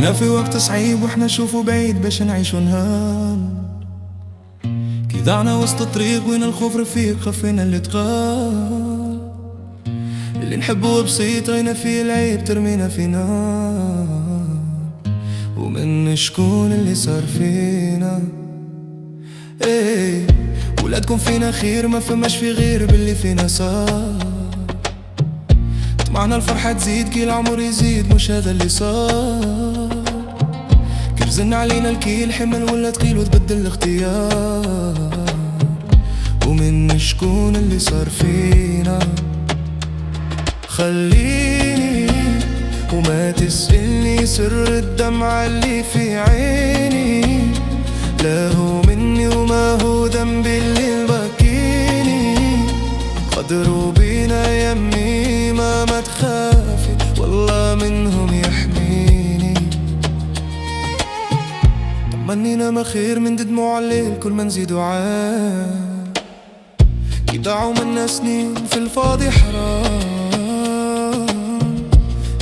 كنا في وقت صعيب واحنا نشوفه بعيد باش نعيشو نهار، كي ضعنا وسط الطريق وين الخوف رفيق خفينا اللي تقال، اللي نحبه بسيط رينا فيه العيب ترمينا في نار، ومن شكون اللي صار فينا. ايه ولادكم فينا خير ما فماش في غير باللي فينا صار، طمعنا الفرحة تزيد كي العمر يزيد مش هذا اللي صار، كيف زلنا علينا الكيل حمل ولا تقيل وتبدل الاختيار، ومن شكون اللي صار فينا. خليني وما تسألني سر الدمعة اللي في عيني، لا هو مني وما هو ذنبي اللي مبكيني، قدروا بينا يمي ما تخافي والله منهم يحميني. طمنينا ما خير من دموع الليل كل ما نزيدو عام، كي ضاعوا منا سنين في الفاضي حرام،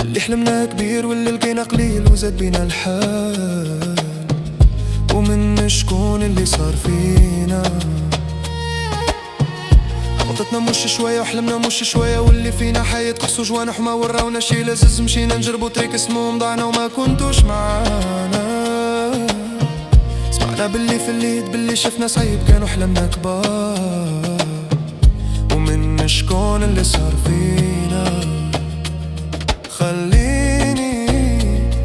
اللي حلمنا كبير واللي لقينا قليل وزاد بينا الحال، ومن شكون اللي صار فينا. خطتنا مش شوية وحلمنا مش شوية، واللي فينا حيتقصوا جوانح ما وراونا شي لازز، مشينا نجربوا تريك اسمهم ضعنا وما كنتوش معانا، سمعنا باللي في الليد باللي شفنا صعيب كانوا حلمنا كبار، ومن شكون اللي صار فينا. خليني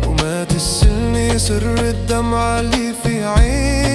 وما تسألني سر الدمعة اللي في عيني،